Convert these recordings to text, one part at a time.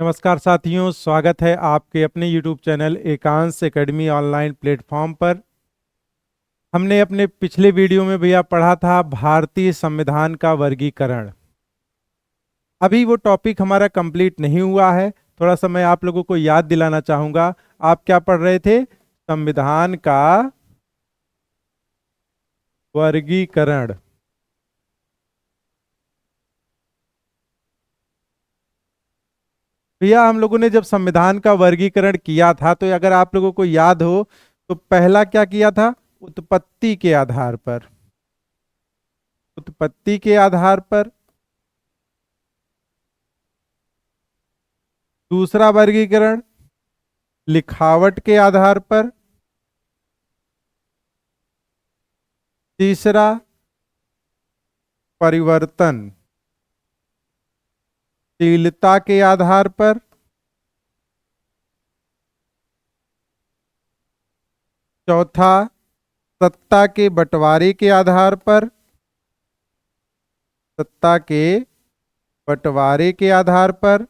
नमस्कार साथियों, स्वागत है आपके अपने YouTube चैनल एकांश एकेडमी ऑनलाइन प्लेटफॉर्म पर। हमने अपने पिछले वीडियो में भैया पढ़ा था भारतीय संविधान का वर्गीकरण। अभी वो टॉपिक हमारा कंप्लीट नहीं हुआ है। थोड़ा सा मैं आप लोगों को याद दिलाना चाहूंगा। आप क्या पढ़ रहे थे? संविधान का वर्गीकरण। भैया हम लोगों ने जब संविधान का वर्गीकरण किया था तो अगर आप लोगों को याद हो तो पहला क्या किया था? उत्पत्ति के आधार पर। उत्पत्ति के आधार पर। दूसरा वर्गीकरण लिखावट के आधार पर। तीसरा परिवर्तनशीलता के आधार पर। चौथा सत्ता के बंटवारे के आधार पर। सत्ता के बंटवारे के आधार पर।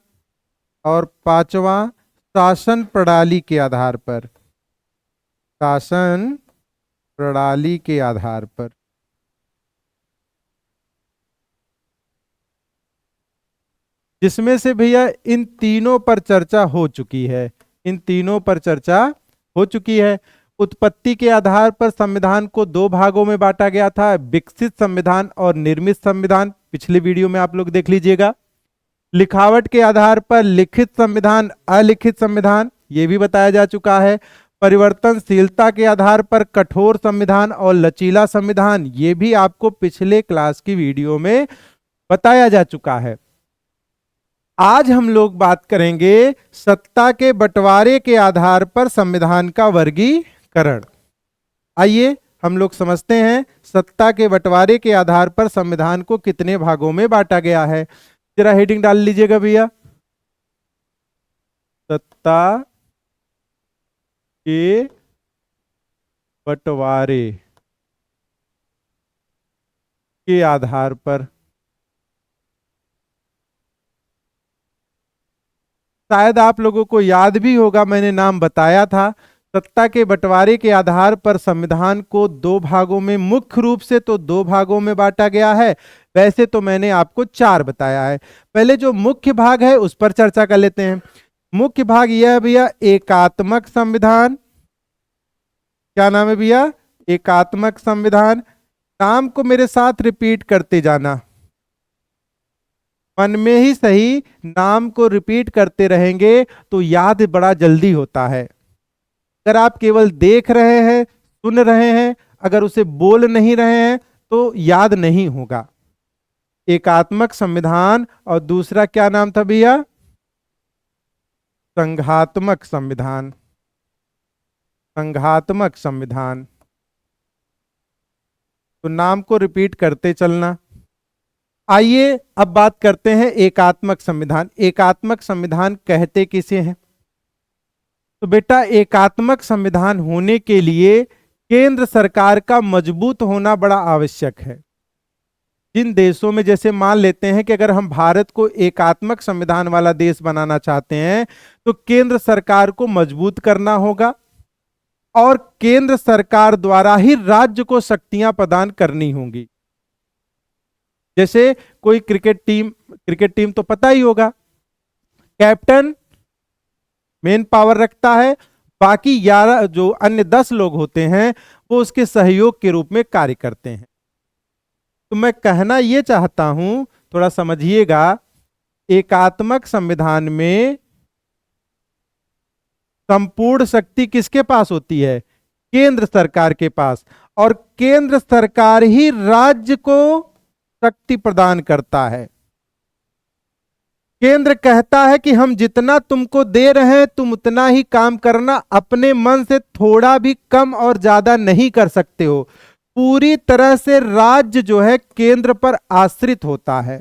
और पांचवा शासन प्रणाली के आधार पर। शासन प्रणाली के आधार पर। जिसमें से भैया इन तीनों पर चर्चा हो चुकी है। इन तीनों पर चर्चा हो चुकी है। उत्पत्ति के आधार पर संविधान को दो भागों में बांटा गया था, विकसित संविधान और निर्मित संविधान। पिछले वीडियो में आप लोग देख लीजिएगा। लिखावट के आधार पर लिखित संविधान, अलिखित संविधान, ये भी बताया जा चुका है। परिवर्तनशीलता के आधार पर कठोर संविधान और लचीला संविधान, ये भी आपको पिछले क्लास की वीडियो में बताया जा चुका है। आज हम लोग बात करेंगे सत्ता के बंटवारे के आधार पर संविधान का वर्गीकरण। आइए हम लोग समझते हैं सत्ता के बंटवारे के आधार पर संविधान को कितने भागों में बांटा गया है। जरा हेडिंग डाल लीजिएगा भैया, सत्ता के बंटवारे के आधार पर। शायद आप लोगों को याद भी होगा, मैंने नाम बताया था। सत्ता के बंटवारे के आधार पर संविधान को दो भागों में, मुख्य रूप से तो दो भागों में बांटा गया है। वैसे तो मैंने आपको चार बताया है। पहले जो मुख्य भाग है उस पर चर्चा कर लेते हैं। मुख्य भाग यह है भैया एकात्मक संविधान। क्या नाम है भैया? एकात्मक संविधान। नाम को मेरे साथ रिपीट करते जाना, मन में ही सही। नाम को रिपीट करते रहेंगे तो याद बड़ा जल्दी होता है। अगर आप केवल देख रहे हैं, सुन रहे हैं, अगर उसे बोल नहीं रहे हैं तो याद नहीं होगा। एकात्मक संविधान और दूसरा क्या नाम था भैया? संघात्मक संविधान। संघात्मक संविधान। तो नाम को रिपीट करते चलना। आइए अब बात करते हैं एकात्मक संविधान। एकात्मक संविधान कहते किसे हैं? तो बेटा एकात्मक संविधान होने के लिए केंद्र सरकार का मजबूत होना बड़ा आवश्यक है। जिन देशों में, जैसे मान लेते हैं कि अगर हम भारत को एकात्मक संविधान वाला देश बनाना चाहते हैं तो केंद्र सरकार को मजबूत करना होगा और केंद्र सरकार द्वारा ही राज्य को शक्तियां प्रदान करनी होंगी। जैसे कोई क्रिकेट टीम तो पता ही होगा, कैप्टन मेन पावर रखता है, बाकी 11 जो अन्य 10 लोग होते हैं वो उसके सहयोग के रूप में कार्य करते हैं। तो मैं कहना यह चाहता हूं, थोड़ा समझिएगा, एकात्मक संविधान में संपूर्ण शक्ति किसके पास होती है? केंद्र सरकार के पास। और केंद्र सरकार ही राज्य को शक्ति प्रदान करता है। केंद्र कहता है कि हम जितना तुमको दे रहे हैं तुम उतना ही काम करना, अपने मन से थोड़ा भी कम और ज्यादा नहीं कर सकते हो। पूरी तरह से राज्य जो है केंद्र पर आश्रित होता है।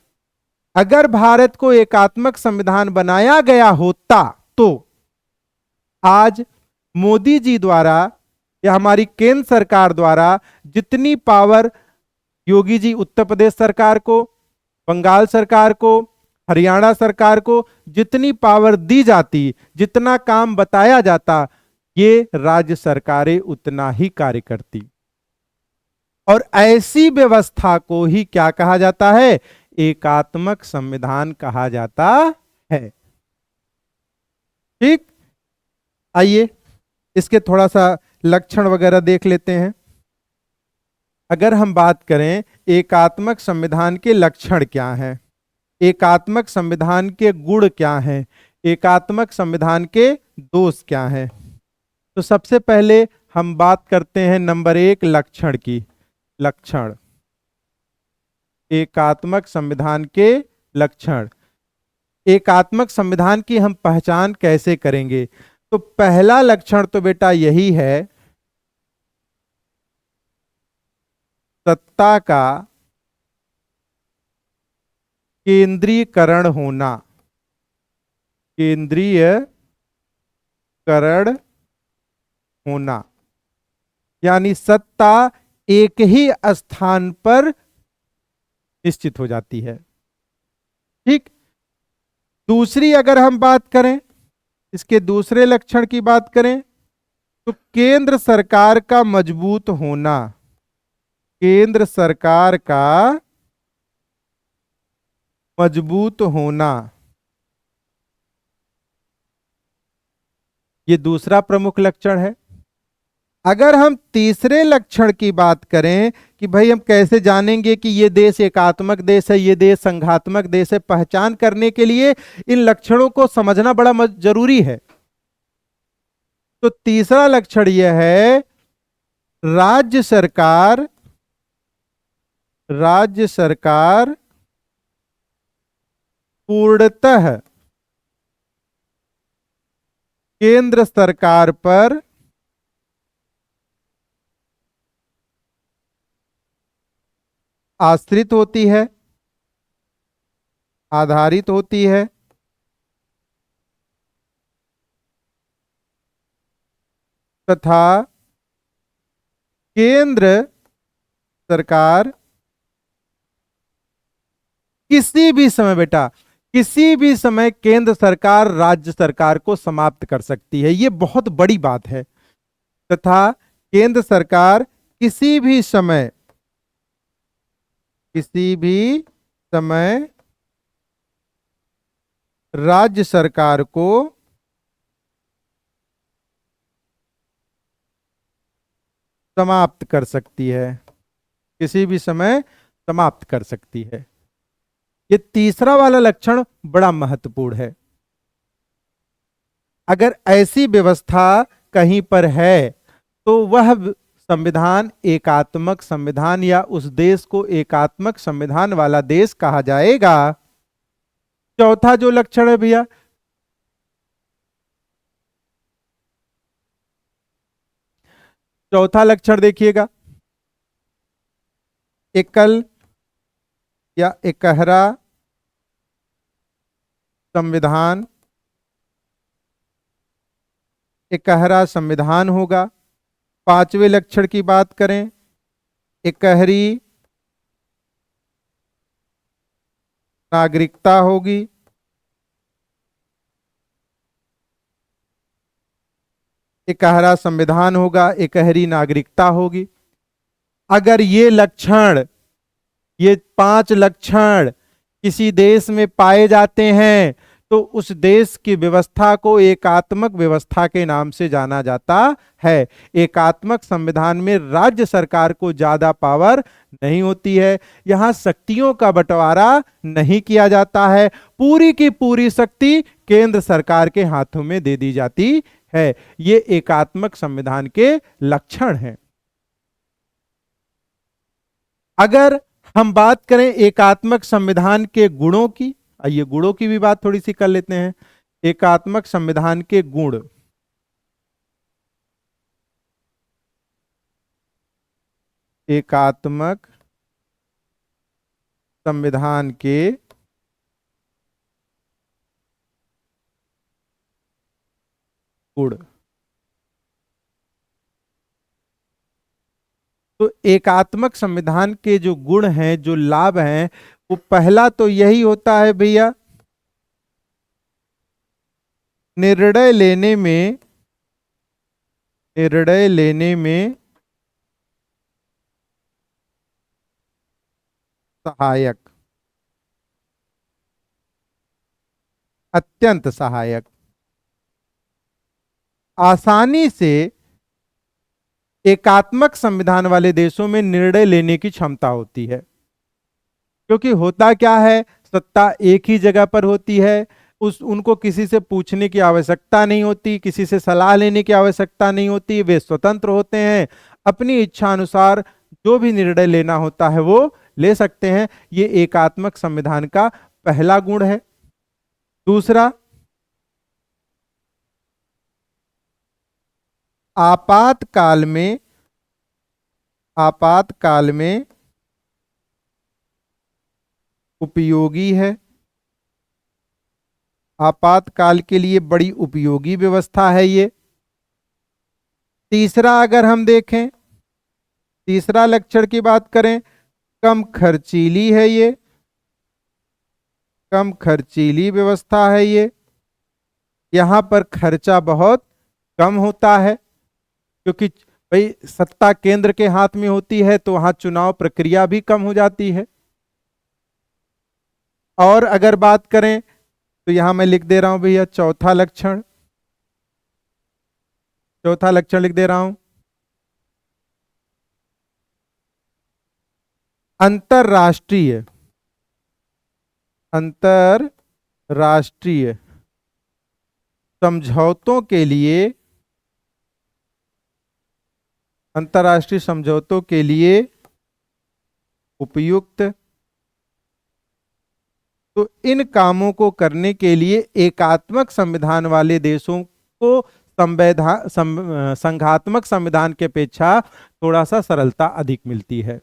अगर भारत को एकात्मक संविधान बनाया गया होता तो आज मोदी जी द्वारा या हमारी केंद्र सरकार द्वारा जितनी पावर योगी जी उत्तर प्रदेश सरकार को, बंगाल सरकार को, हरियाणा सरकार को जितनी पावर दी जाती, जितना काम बताया जाता, ये राज्य सरकारें उतना ही कार्य करती। और ऐसी व्यवस्था को ही क्या कहा जाता है? एकात्मक संविधान कहा जाता है। ठीक, आइए इसके थोड़ा सा लक्षण वगैरह देख लेते हैं। अगर हम बात करें एकात्मक संविधान के लक्षण क्या हैं, एकात्मक संविधान के गुण क्या हैं, एकात्मक संविधान के दोष क्या हैं, तो सबसे पहले हम बात करते हैं नंबर 1 लक्षण की। लक्षण, एकात्मक संविधान के लक्षण। एकात्मक संविधान की हम पहचान कैसे करेंगे? तो पहला लक्षण तो बेटा यही है, सत्ता का केंद्रीकरण होना। केंद्रीयकरण होना यानी सत्ता एक ही स्थान पर निश्चित हो जाती है। ठीक, दूसरी अगर हम बात करें, इसके दूसरे लक्षण की बात करें, तो केंद्र सरकार का मजबूत होना। केंद्र सरकार का मजबूत होना, ये दूसरा प्रमुख लक्षण है। अगर हम तीसरे लक्षण की बात करें कि भाई हम कैसे जानेंगे कि ये देश एकात्मक देश है, ये देश संघात्मक देश है, पहचान करने के लिए इन लक्षणों को समझना बड़ा जरूरी है। तो तीसरा लक्षण यह है, राज्य सरकार पूर्णतः केंद्र सरकार पर आश्रित होती है, आधारित होती है, तथा केंद्र सरकार किसी भी समय, बेटा किसी भी समय केंद्र सरकार राज्य सरकार को समाप्त कर सकती है। यह बहुत बड़ी बात है। तथा केंद्र सरकार किसी भी समय राज्य सरकार को समाप्त कर सकती है, किसी भी समय समाप्त कर सकती है। ये तीसरा वाला लक्षण बड़ा महत्वपूर्ण है। अगर ऐसी व्यवस्था कहीं पर है तो वह संविधान एकात्मक संविधान या उस देश को एकात्मक संविधान वाला देश कहा जाएगा। चौथा जो लक्षण है भैया, चौथा लक्षण देखिएगा, एकल या एकहरा संविधान। एकहरा संविधान होगा। पांचवें लक्षण की बात करें, एकहरी नागरिकता होगी। एकहरा संविधान होगा, एकहरी नागरिकता होगी। अगर ये लक्षण, ये 5 लक्षण किसी देश में पाए जाते हैं तो उस देश की व्यवस्था को एकात्मक व्यवस्था के नाम से जाना जाता है। एकात्मक संविधान में राज्य सरकार को ज्यादा पावर नहीं होती है, यहां शक्तियों का बंटवारा नहीं किया जाता है, पूरी की पूरी शक्ति केंद्र सरकार के हाथों में दे दी जाती है। ये एकात्मक संविधान के लक्षण हैं। अगर हम बात करें एकात्मक संविधान के गुणों की, आइए गुणों की भी बात थोड़ी सी कर लेते हैं। एकात्मक संविधान के गुण, एकात्मक संविधान के गुण। तो एकात्मक संविधान के जो गुण हैं, जो लाभ हैं, वो पहला तो यही होता है भैया निर्णय लेने में सहायक, अत्यंत सहायक, आसानी से एकात्मक संविधान वाले देशों में निर्णय लेने की क्षमता होती है। क्योंकि होता क्या है, सत्ता एक ही जगह पर होती है, उनको किसी से पूछने की आवश्यकता नहीं होती, किसी से सलाह लेने की आवश्यकता नहीं होती, वे स्वतंत्र होते हैं, अपनी इच्छा अनुसार जो भी निर्णय लेना होता है वो ले सकते हैं। ये एकात्मक संविधान का पहला गुण है। दूसरा, आपातकाल में उपयोगी है। आपातकाल के लिए बड़ी उपयोगी व्यवस्था है ये। तीसरा, अगर हम देखें, तीसरा लक्षण की बात करें, कम खर्चीली है ये, कम खर्चीली व्यवस्था है ये। यहां पर खर्चा बहुत कम होता है, क्योंकि भाई सत्ता केंद्र के हाथ में होती है तो वहां चुनाव प्रक्रिया भी कम हो जाती है। और अगर बात करें तो यहां मैं लिख दे रहा हूं भैया चौथा लक्षण, चौथा लक्षण लिख दे रहा हूं, अंतरराष्ट्रीय, अंतरराष्ट्रीय समझौतों के लिए, अंतरराष्ट्रीय समझौतों के लिए उपयुक्त। तो इन कामों को करने के लिए एकात्मक संविधान वाले देशों को संघात्मक संविधान की अपेक्षा थोड़ा सा सरलता अधिक मिलती है,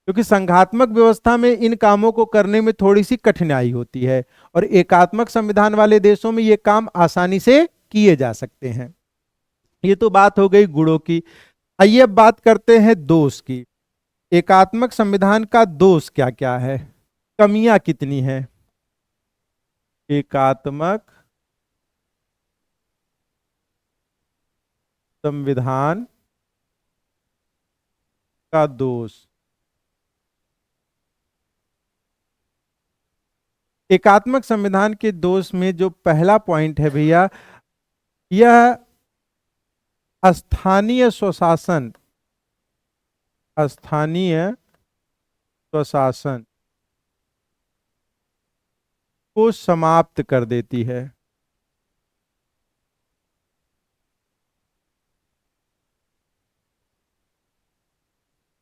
क्योंकि संघात्मक व्यवस्था में इन कामों को करने में थोड़ी सी कठिनाई होती है और एकात्मक संविधान वाले देशों में ये काम आसानी से किए जा सकते हैं। ये तो बात हो गई गुणों की। आइए अब बात करते हैं दोष की। एकात्मक संविधान का दोष क्या क्या है, कमियां कितनी है। एकात्मक संविधान का दोष, एकात्मक संविधान के दोष में जो पहला पॉइंट है भैया, यह स्थानीय स्वशासन, स्थानीय स्वशासन को समाप्त कर देती है।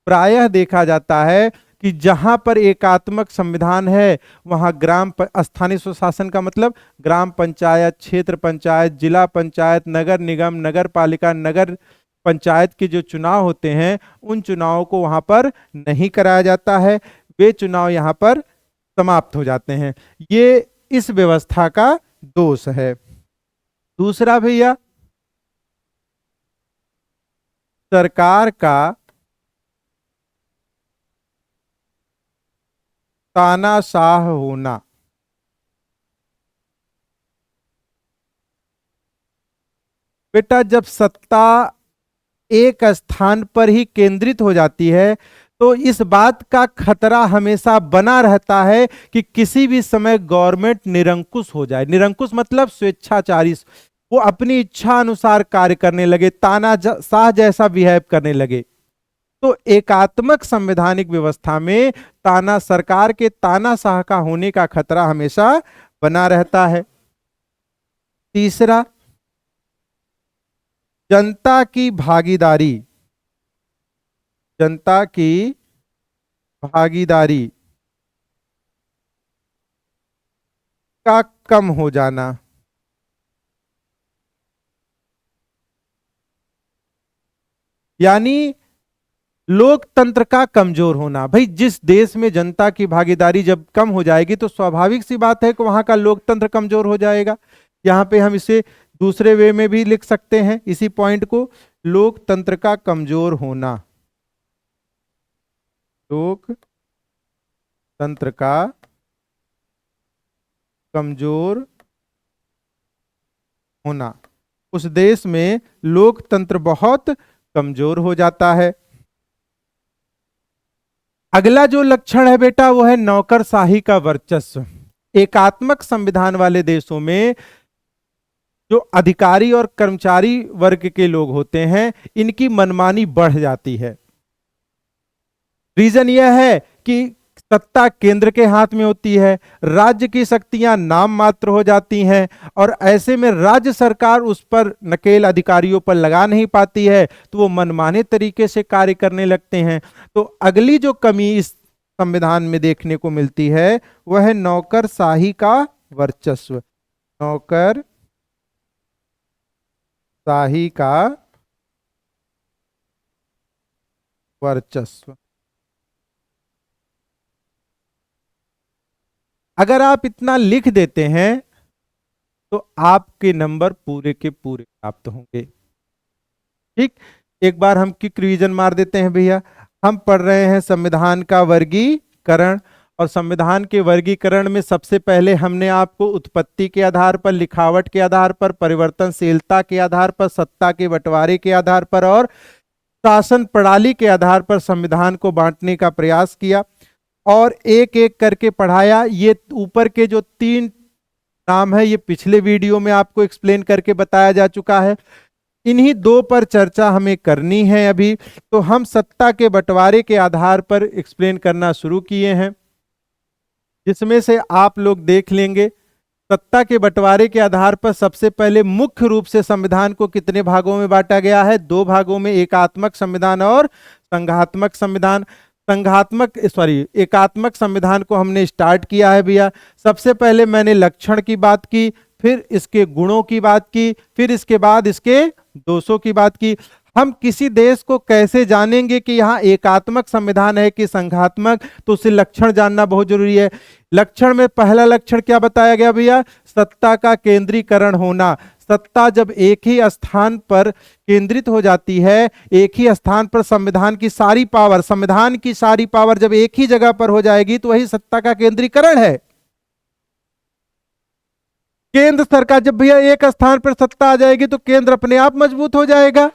प्रायः देखा जाता है कि जहां पर एकात्मक संविधान है वहां स्थानीय स्वशासन का मतलब ग्राम पंचायत, क्षेत्र पंचायत, जिला पंचायत, नगर निगम, नगर पालिका, नगर पंचायत के जो चुनाव होते हैं उन चुनावों को वहां पर नहीं कराया जाता है, वे चुनाव यहां पर समाप्त हो जाते हैं। ये इस व्यवस्था का दोष है। दूसरा भैया, सरकार का तानाशाह होना। बेटा जब सत्ता एक स्थान पर ही केंद्रित हो जाती है तो इस बात का खतरा हमेशा बना रहता है कि किसी भी समय गवर्नमेंट निरंकुश हो जाए। निरंकुश मतलब स्वेच्छाचारी, वो अपनी इच्छा अनुसार कार्य करने लगे, तानाशाह जैसा बिहेव करने लगे। तो एकात्मक संवैधानिक व्यवस्था में सरकार के तानाशाह का होने का खतरा हमेशा बना रहता है। तीसरा, जनता की भागीदारी, जनता की भागीदारी का कम हो जाना। यानी लोकतंत्र का कमजोर होना। भाई जिस देश में जनता की भागीदारी जब कम हो जाएगी तो स्वाभाविक सी बात है कि वहां का लोकतंत्र कमजोर हो जाएगा। यहां पे हम इसे दूसरे वे में भी लिख सकते हैं इसी पॉइंट को, लोकतंत्र का कमजोर होना, लोकतंत्र का कमजोर होना, उस देश में लोकतंत्र बहुत कमजोर हो जाता है। अगला जो लक्षण है बेटा वो है नौकरशाही का वर्चस्व। एकात्मक संविधान वाले देशों में जो अधिकारी और कर्मचारी वर्ग के लोग होते हैं इनकी मनमानी बढ़ जाती है। रीजन यह है कि सत्ता केंद्र के हाथ में होती है, राज्य की शक्तियां नाम मात्र हो जाती हैं और ऐसे में राज्य सरकार उस पर नकेल अधिकारियों पर लगा नहीं पाती है, तो वो मनमाने तरीके से कार्य करने लगते हैं। तो अगली जो कमी इस संविधान में देखने को मिलती है वह है नौकरशाही का वर्चस्व। नौकरशाही का वर्चस्व। अगर आप इतना लिख देते हैं तो आपके नंबर पूरे के पूरे प्राप्त होंगे। ठीक, एक बार हम क्विक रिवीजन मार देते हैं भैया। हम पढ़ रहे हैं संविधान का वर्गीकरण, और संविधान के वर्गीकरण में सबसे पहले हमने आपको उत्पत्ति के आधार पर, लिखावट के आधार पर, परिवर्तनशीलता के आधार पर, सत्ता के बंटवारे के आधार पर और शासन प्रणाली के आधार पर संविधान को बांटने का प्रयास किया और एक एक करके पढ़ाया। ये ऊपर के जो 3 नाम है ये पिछले वीडियो में आपको एक्सप्लेन करके बताया जा चुका है। इन्हीं 2 पर चर्चा हमें करनी है अभी। तो हम सत्ता के बंटवारे के आधार पर एक्सप्लेन करना शुरू किए हैं, जिसमें से आप लोग देख लेंगे। सत्ता के बंटवारे के आधार पर सबसे पहले मुख्य रूप से संविधान को कितने भागों में बांटा गया है? 2 भागों में, एकात्मक संविधान और संघात्मक संविधान। एकात्मक संविधान को हमने स्टार्ट किया है भैया। सबसे पहले मैंने लक्षण की बात की, फिर इसके गुणों की बात की, फिर इसके बाद इसके दोषों की बात की। हम किसी देश को कैसे जानेंगे कि यहाँ एकात्मक संविधान है कि संघात्मक? तो उसे लक्षण जानना बहुत जरूरी है। लक्षण में पहला लक्षण क्या बताया गया भैया? सत्ता का केंद्रीकरण होना। सत्ता जब एक ही स्थान पर केंद्रित हो जाती है, एक ही स्थान पर संविधान की सारी पावर जब एक ही जगह पर हो जाएगी तो वही सत्ता का केंद्रीकरण है। केंद्र सरकार, जब भैया एक स्थान पर सत्ता आ जाएगी तो केंद्र अपने आप मजबूत हो जाएगा,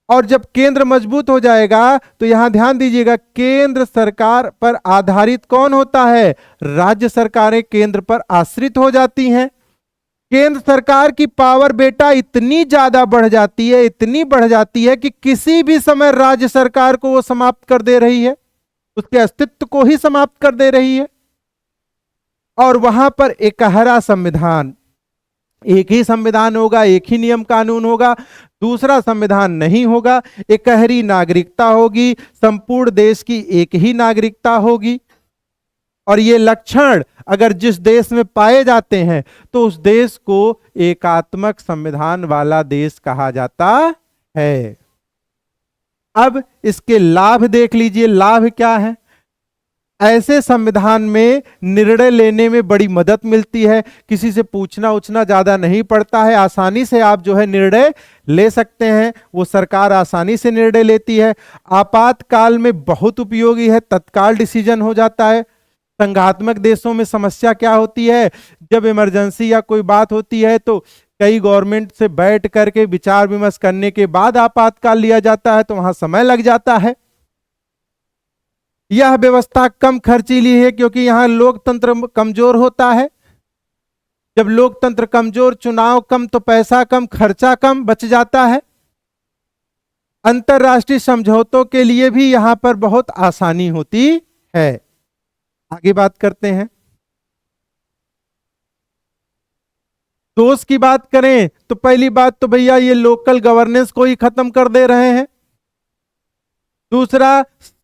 और जब केंद्र मजबूत हो जाएगा तो यहां ध्यान दीजिएगा, केंद्र सरकार पर आधारित कौन होता है? राज्य सरकारें केंद्र पर आश्रित हो जाती हैं। केंद्र सरकार की पावर बेटा इतनी ज्यादा बढ़ जाती है, इतनी बढ़ जाती है कि किसी भी समय राज्य सरकार को वो समाप्त कर दे रही है, उसके अस्तित्व को ही समाप्त कर दे रही है। और वहां पर एकहरा संविधान, एक ही संविधान होगा, एक ही नियम कानून होगा, दूसरा संविधान नहीं होगा। एकहरी नागरिकता होगी, संपूर्ण देश की एक ही नागरिकता होगी। और ये लक्षण अगर जिस देश में पाए जाते हैं तो उस देश को एकात्मक संविधान वाला देश कहा जाता है। अब इसके लाभ देख लीजिए, लाभ क्या है? ऐसे संविधान में निर्णय लेने में बड़ी मदद मिलती है, किसी से पूछना उछना ज्यादा नहीं पड़ता है, आसानी से आप जो है निर्णय ले सकते हैं, वो सरकार आसानी से निर्णय लेती है। आपातकाल में बहुत उपयोगी है, तत्काल डिसीजन हो जाता है। संघात्मक देशों में समस्या क्या होती है? जब इमरजेंसी या कोई बात होती है तो कई गवर्नमेंट से बैठ करके विचार विमर्श करने के बाद आपातकाल लिया जाता है, तो वहां समय लग जाता है। यह व्यवस्था कम खर्चीली है क्योंकि यहां लोकतंत्र कमजोर होता है। जब लोकतंत्र कमजोर, चुनाव कम तो पैसा कम, खर्चा कम बच जाता है। अंतरराष्ट्रीय समझौतों के लिए भी यहां पर बहुत आसानी होती है। आगे बात करते हैं। दोष की बात करें तो पहली बात तो भैया ये लोकल गवर्नेंस को ही खत्म कर दे रहे हैं। दूसरा,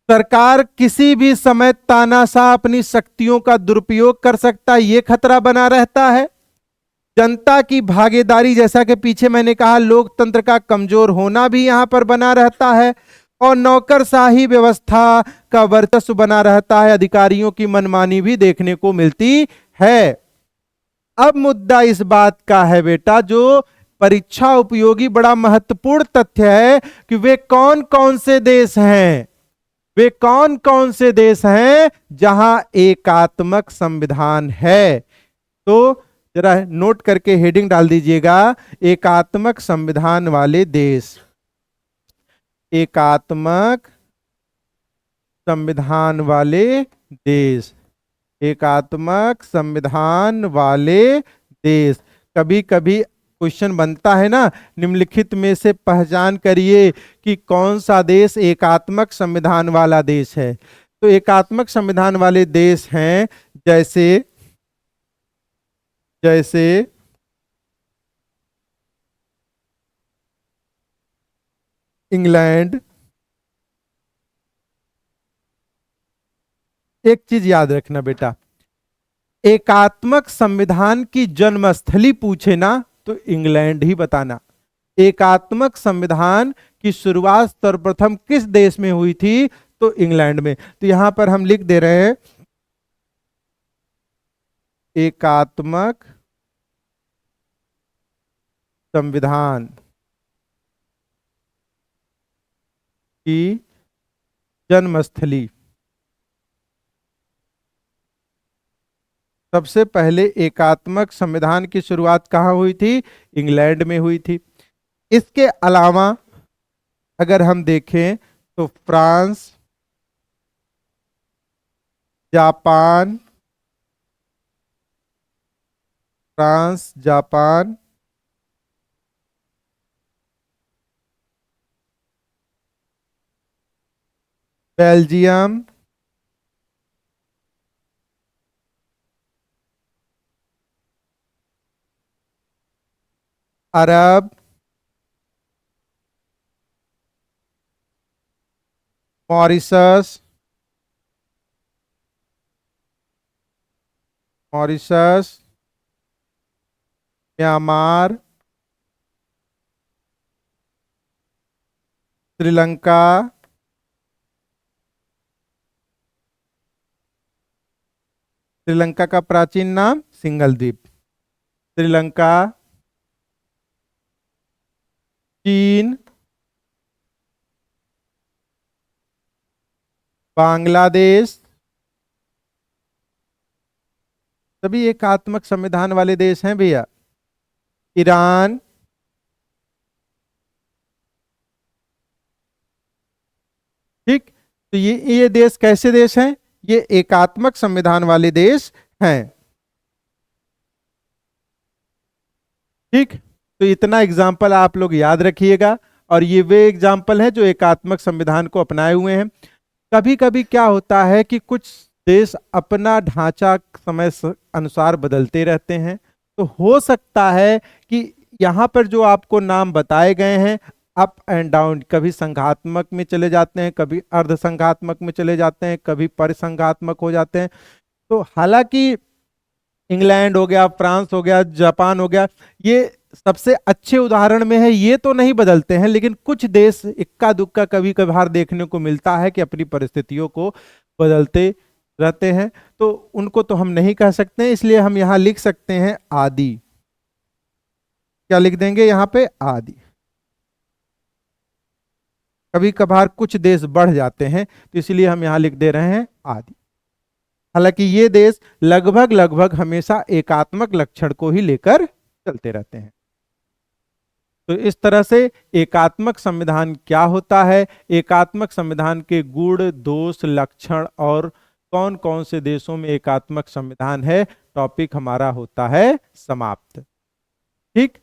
सरकार किसी भी समय तानाशाह अपनी शक्तियों का दुरुपयोग कर सकता है, यह खतरा बना रहता है। जनता की भागीदारी, जैसा कि पीछे मैंने कहा, लोकतंत्र का कमजोर होना भी यहां पर बना रहता है। और नौकरशाही व्यवस्था का वर्चस्व बना रहता है, अधिकारियों की मनमानी भी देखने को मिलती है। अब मुद्दा इस बात का है बेटा, जो परीक्षा उपयोगी बड़ा महत्वपूर्ण तथ्य है कि वे कौन कौन से देश हैं, वे कौन कौन से देश हैं जहां एकात्मक संविधान है। तो जरा नोट करके हेडिंग डाल दीजिएगा, एकात्मक संविधान वाले देश। एकात्मक संविधान वाले देश। एकात्मक संविधान वाले देश। कभी कभी क्वेश्चन बनता है ना, निम्नलिखित में से पहचान करिए कि कौन सा देश एकात्मक संविधान वाला देश है। तो एकात्मक संविधान वाले देश हैं जैसे जैसे इंग्लैंड। एक चीज याद रखना बेटा, एकात्मक संविधान की जन्मस्थली पूछे ना तो इंग्लैंड ही बताना। एकात्मक संविधान की शुरुआत सर्वप्रथम किस देश में हुई थी, तो इंग्लैंड में। तो यहां पर हम लिख दे रहे हैं एकात्मक संविधान की जन्मस्थली। सबसे पहले एकात्मक संविधान की शुरुआत कहाँ हुई थी, इंग्लैंड में हुई थी। इसके अलावा अगर हम देखें तो France, Japan, France, Japan, Belgium, Arab, Mauritius, Mauritius, Myanmar, Sri Lanka, Sri Lanka का प्राचीन नाम सिंगल द्वीप, श्रीलंका, चीन, बांग्लादेश, सभी एकात्मक संविधान वाले देश हैं भैया। ईरान, ठीक। तो ये देश कैसे देश हैं, ये एकात्मक संविधान वाले देश हैं। ठीक। तो इतना एग्जाम्पल आप लोग याद रखिएगा, और ये वे एग्जाम्पल हैं जो एकात्मक संविधान को अपनाए हुए हैं। कभी कभी क्या होता है कि कुछ देश अपना ढांचा समय अनुसार बदलते रहते हैं। तो हो सकता है कि यहाँ पर जो आपको नाम बताए गए हैं, अप एंड डाउन, कभी संघात्मक में चले जाते हैं, कभी अर्ध संघात्मक में चले जाते हैं, कभी परिसंघात्मक हो जाते हैं। तो हालांकि इंग्लैंड हो गया, फ्रांस हो गया, जापान हो गया, ये सबसे अच्छे उदाहरण में है, ये तो नहीं बदलते हैं, लेकिन कुछ देश इक्का दुक्का कभी कभार देखने को मिलता है कि अपनी परिस्थितियों को बदलते रहते हैं। तो उनको तो हम नहीं कह सकते हैं, इसलिए हम यहां लिख सकते हैं आदि। क्या लिख देंगे यहां पे, आदि। कभी कभार कुछ देश बढ़ जाते हैं तो इसलिए हम यहां लिख दे रहे हैं आदि। हालांकि ये देश लगभग लगभग हमेशा एकात्मक लक्षण को ही लेकर चलते रहते हैं। तो इस तरह से एकात्मक संविधान क्या होता है, एकात्मक संविधान के गुण, दोष, लक्षण और कौन कौन से देशों में एकात्मक संविधान है, टॉपिक हमारा होता है समाप्त। ठीक।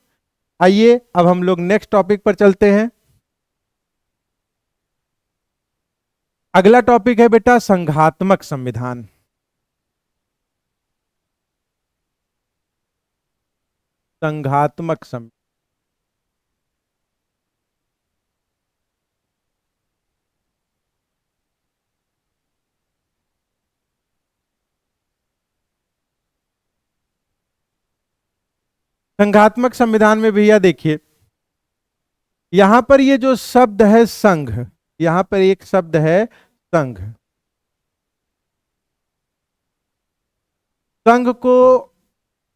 आइए अब हम लोग नेक्स्ट टॉपिक पर चलते हैं। अगला टॉपिक है बेटा संघात्मक संविधान। संघात्मक संविधान। संघात्मक संविधान में भैया देखिए, यहां पर ये जो शब्द है संघ, यहां पर एक शब्द है संघ। संघ को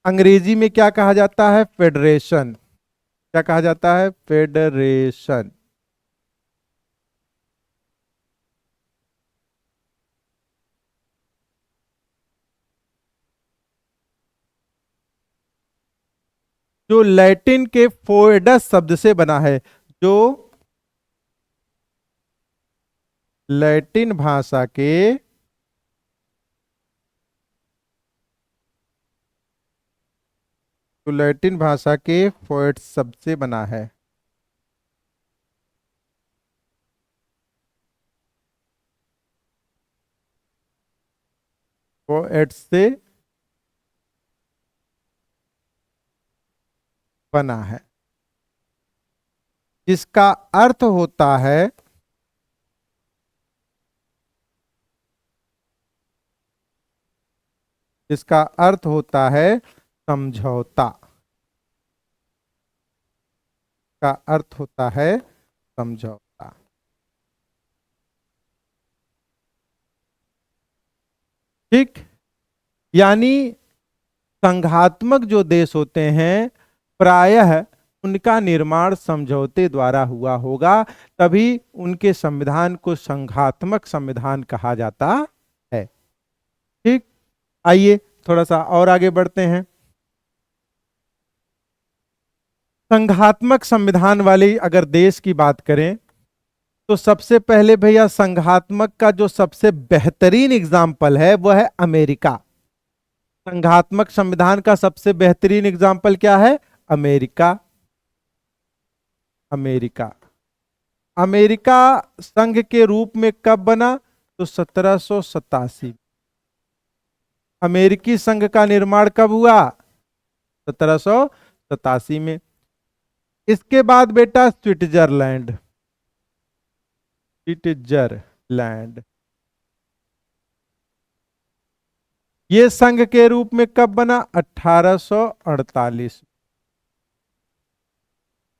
अंग्रेजी में क्या कहा जाता है, फेडरेशन। क्या कहा जाता है, फेडरेशन। जो लैटिन के फोएडस शब्द से बना है, जो लैटिन भाषा के फोएट शब्द से बना है। फोएट से बना है, जिसका अर्थ होता है जिसका अर्थ होता है समझौता। का अर्थ होता है समझौता। ठीक। यानी संघात्मक जो देश होते हैं, प्रायः उनका निर्माण समझौते द्वारा हुआ होगा, तभी उनके संविधान को संघात्मक संविधान कहा जाता है। ठीक। आइए थोड़ा सा और आगे बढ़ते हैं। संघात्मक संविधान वाले अगर देश की बात करें, तो सबसे पहले भैया संघात्मक का जो सबसे बेहतरीन एग्जाम्पल है वह है अमेरिका। संघात्मक संविधान का सबसे बेहतरीन एग्जाम्पल क्या है? अमेरिका। अमेरिका अमेरिका संघ के रूप में कब बना? तो 1787। अमेरिकी संघ का निर्माण कब हुआ? 1787 में। इसके बाद बेटा स्विट्जरलैंड। स्विट्जरलैंड ये संघ के रूप में कब बना? 1848।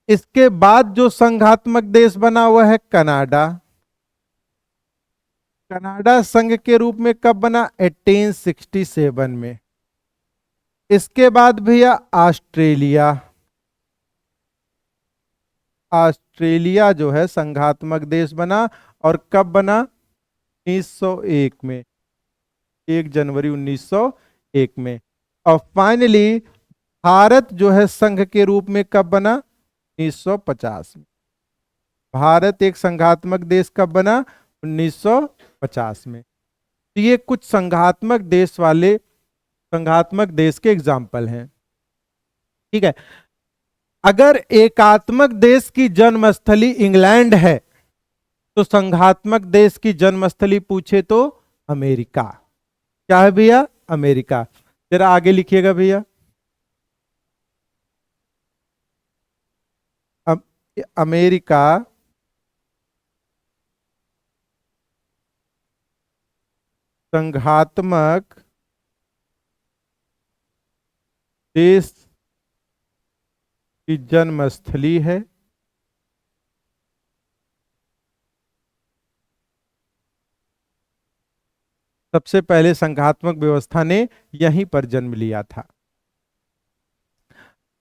इसके बाद जो संघात्मक देश बना वह है कनाडा। कनाडा संघ के रूप में कब बना? 1867 में। इसके बाद भैया ऑस्ट्रेलिया। ऑस्ट्रेलिया जो है संघात्मक देश बना, और कब बना? 1901 में। 1 जनवरी 1901 में। और फाइनली भारत जो है संघ के रूप में कब बना? 1950 में। भारत एक संघात्मक देश कब बना? 1950 में। तो ये कुछ संघात्मक देश के एग्जाम्पल हैं। ठीक है। अगर एकात्मक देश की जन्मस्थली इंग्लैंड है, तो संघात्मक देश की जन्मस्थली पूछे तो अमेरिका। क्या है भैया? अमेरिका। जरा आगे लिखिएगा भैया। अमेरिका संघात्मक देश की जन्मस्थली है। सबसे पहले संघात्मक व्यवस्था ने यहीं पर जन्म लिया था।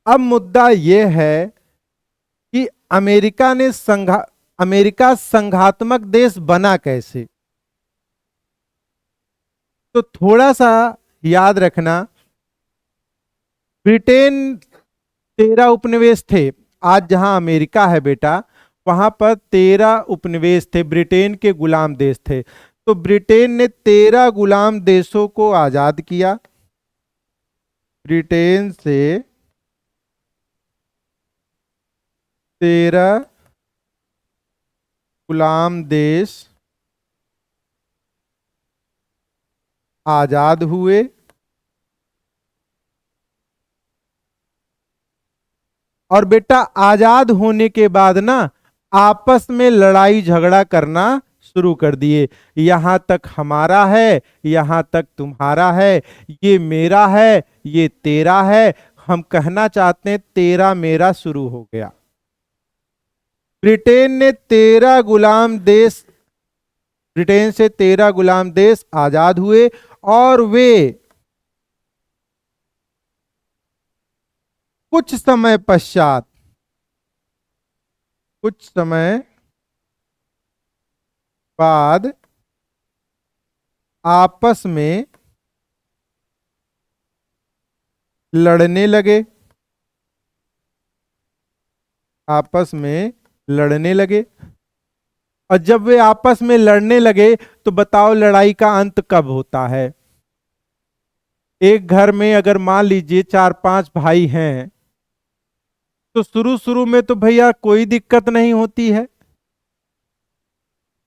अब मुद्दा यह है कि अमेरिका संघात्मक देश बना कैसे? तो थोड़ा सा याद रखना, ब्रिटेन 13 उपनिवेश थे। आज जहां अमेरिका है बेटा, वहां पर 13 उपनिवेश थे, ब्रिटेन के गुलाम देश थे। तो ब्रिटेन ने 13 गुलाम देशों को आजाद किया। ब्रिटेन से 13 गुलाम देश आजाद हुए, और बेटा आजाद होने के बाद ना आपस में लड़ाई झगड़ा करना शुरू कर दिए। यहां तक हमारा है, यहां तक तुम्हारा है, ये मेरा है, ये तेरा है। हम कहना चाहते हैं तेरा मेरा शुरू हो गया। ब्रिटेन ने 13 गुलाम देश ब्रिटेन से 13 गुलाम देश आजाद हुए, और वे कुछ समय बाद आपस में लड़ने लगे। आपस में लड़ने लगे। और जब वे आपस में लड़ने लगे तो बताओ लड़ाई का अंत कब होता है? एक घर में अगर मान लीजिए 4-5 भाई हैं तो शुरू शुरू में तो भैया कोई दिक्कत नहीं होती है।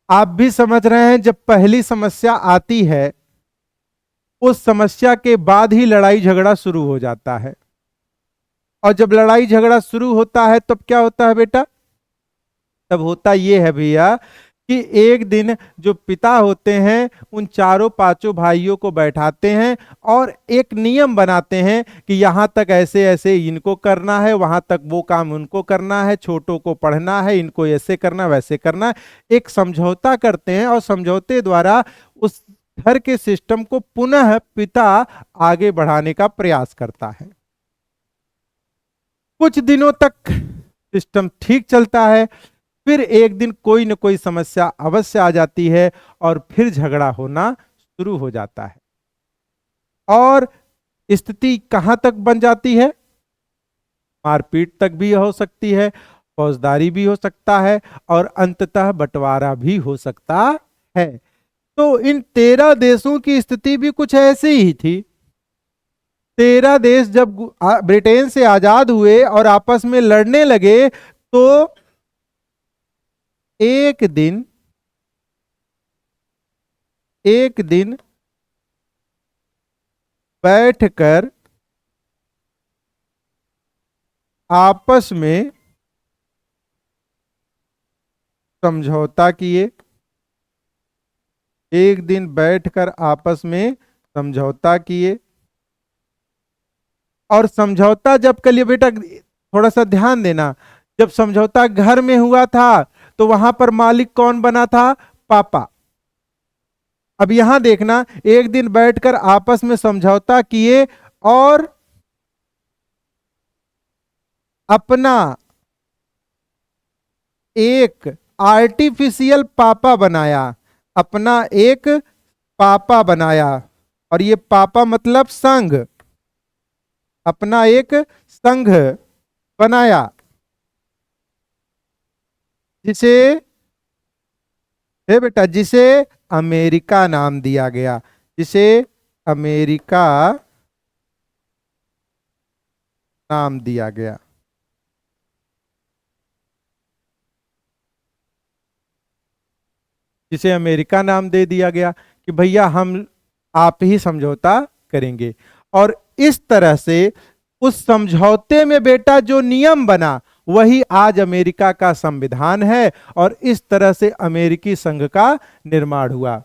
आप भी समझ रहे हैं, जब पहली समस्या आती है उस समस्या के बाद ही लड़ाई झगड़ा शुरू हो जाता है। और जब लड़ाई झगड़ा शुरू होता है तब क्या होता है बेटा? तब होता यह है भैया कि एक दिन जो पिता होते हैं उन चारों पांचों भाइयों को बैठाते हैं और एक नियम बनाते हैं कि यहां तक ऐसे ऐसे इनको करना है, वहां तक वो काम उनको करना है, छोटों को पढ़ना है, इनको ऐसे करना वैसे करना है। एक समझौता करते हैं और समझौते द्वारा उस घर के सिस्टम को पुनः पिता आगे बढ़ाने का प्रयास करता है। कुछ दिनों तक सिस्टम ठीक चलता है, फिर एक दिन कोई न कोई समस्या अवश्य आ जाती है और फिर झगड़ा होना शुरू हो जाता है। और स्थिति कहां तक बन जाती है? मारपीट तक भी हो सकती है, फौजदारी भी हो सकता है और अंततः बंटवारा भी हो सकता है। तो इन 13 देशों की स्थिति भी कुछ ऐसी ही थी। 13 देश जब ब्रिटेन से आजाद हुए और आपस में लड़ने लगे तो एक दिन बैठकर आपस में समझौता किए। एक दिन बैठकर आपस में समझौता किए। और समझौता जब कर लिए बेटा, थोड़ा सा ध्यान देना, जब समझौता घर में हुआ था तो वहां पर मालिक कौन बना था? पापा। अब यहां देखना, एक दिन बैठकर आपस में समझौता किए और अपना एक आर्टिफिशियल पापा बनाया। अपना एक पापा बनाया और ये पापा मतलब संघ। अपना एक संघ बनाया जिसे, हे बेटा, जिसे अमेरिका नाम दिया गया। जिसे अमेरिका नाम दिया गया। जिसे अमेरिका नाम दे दिया गया कि भैया हम आप ही समझौता करेंगे। और इस तरह से उस समझौते में बेटा जो नियम बना वही आज अमेरिका का संविधान है और इस तरह से अमेरिकी संघ का निर्माण हुआ।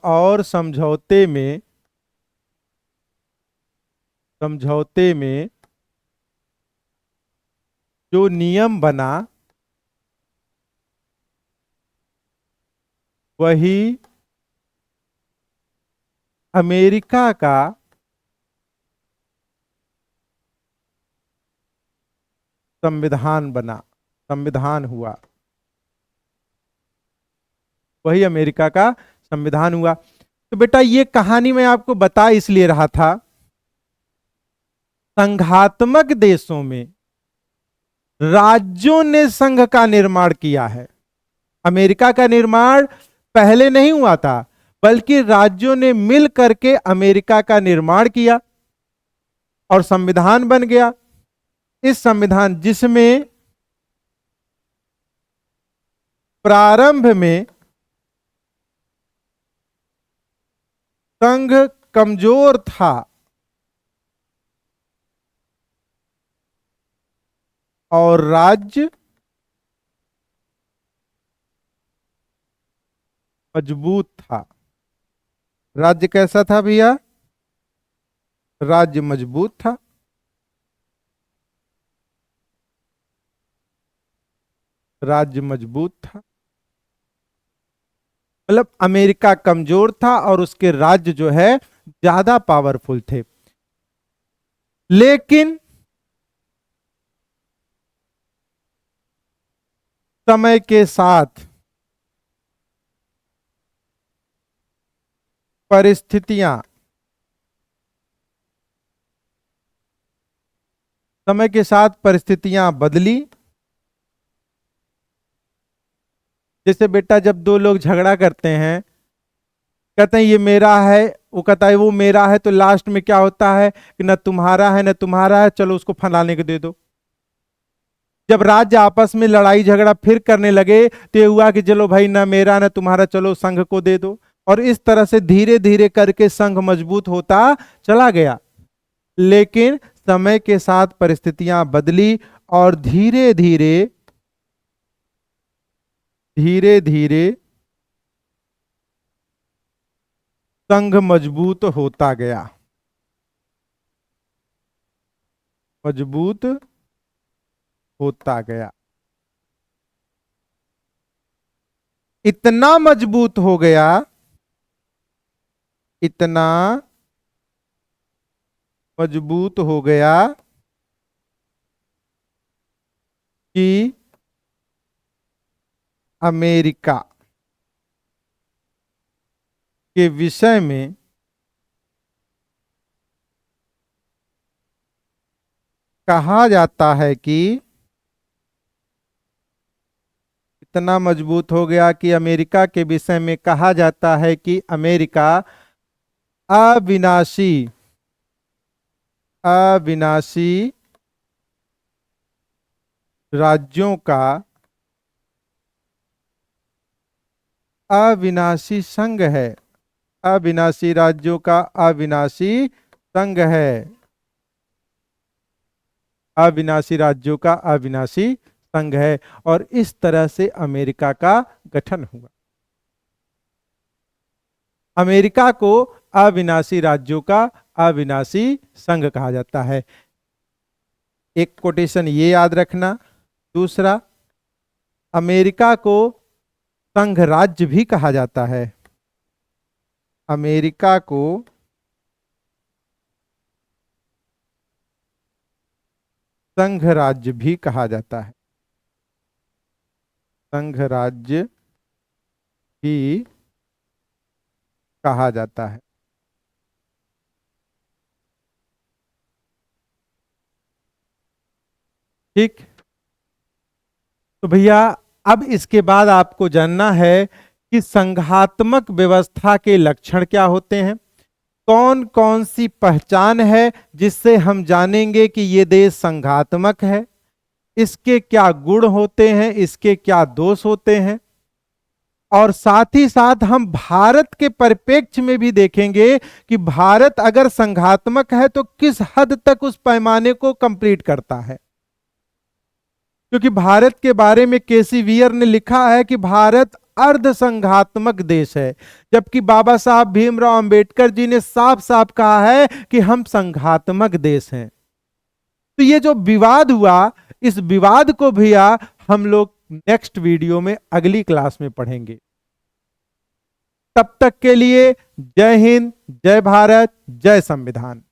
और समझौते में जो नियम बना वही अमेरिका का संविधान बना, संविधान हुआ। वही अमेरिका का संविधान हुआ। तो बेटा ये कहानी मैं आपको बता इसलिए रहा था, संघात्मक देशों में राज्यों ने संघ का निर्माण किया है। अमेरिका का निर्माण पहले नहीं हुआ था, बल्कि राज्यों ने मिल करके अमेरिका का निर्माण किया और संविधान बन गया। इस संविधान जिसमें प्रारंभ में संघ कमजोर था और राज्य मजबूत था। राज्य कैसा था भैया? राज्य मजबूत था। राज्य मजबूत था मतलब अमेरिका कमजोर था और उसके राज्य जो है ज्यादा पावरफुल थे। लेकिन समय के साथ परिस्थितियां समय के साथ परिस्थितियां बदली। जैसे बेटा जब दो लोग झगड़ा करते हैं, कहते हैं ये मेरा है, वो कहता है वो मेरा है, तो लास्ट में क्या होता है कि न तुम्हारा है न तुम्हारा है, चलो उसको फलाने को दे दो। जब राज्य आपस में लड़ाई झगड़ा फिर करने लगे तो ये हुआ कि चलो भाई ना मेरा ना तुम्हारा, चलो संघ को दे दो। और इस तरह से धीरे धीरे करके संघ मजबूत होता चला गया। लेकिन समय के साथ परिस्थितियां बदली और धीरे धीरे धीरे धीरे संघ मजबूत होता गया, मजबूत होता गया। इतना मजबूत हो गया, इतना मजबूत हो गया कि अमेरिका के विषय में कहा जाता है कि, इतना मजबूत हो गया कि अमेरिका के विषय में कहा जाता है कि अमेरिका अविनाशी अविनाशी राज्यों का अविनाशी संघ है, अविनाशी राज्यों का अविनाशी संघ है, अविनाशी राज्यों का अविनाशी संघ है। और इस तरह से अमेरिका का गठन हुआ। अमेरिका को अविनाशी राज्यों का अविनाशी संघ कहा जाता है। एक कोटेशन ये याद रखना। दूसरा, अमेरिका को संघ राज्य भी कहा जाता है। अमेरिका को संघ राज्य भी कहा जाता है, संघ राज्य भी कहा जाता है। ठीक। तो भैया अब इसके बाद आपको जानना है कि संघात्मक व्यवस्था के लक्षण क्या होते हैं, कौन कौन सी पहचान है जिससे हम जानेंगे कि ये देश संघात्मक है, इसके क्या गुण होते हैं, इसके क्या दोष होते हैं। और साथ ही साथ हम भारत के परिप्रेक्ष्य में भी देखेंगे कि भारत अगर संघात्मक है तो किस हद तक उस पैमाने को कंप्लीट करता है। क्योंकि भारत के बारे में केसी वियर ने लिखा है कि भारत अर्ध संघात्मक देश है, जबकि बाबा साहब भीमराव अंबेडकर जी ने साफ साफ कहा है कि हम संघात्मक देश हैं। तो ये जो विवाद हुआ, इस विवाद को भैया हम लोग नेक्स्ट वीडियो में अगली क्लास में पढ़ेंगे। तब तक के लिए जय हिंद, जय भारत, जय संविधान।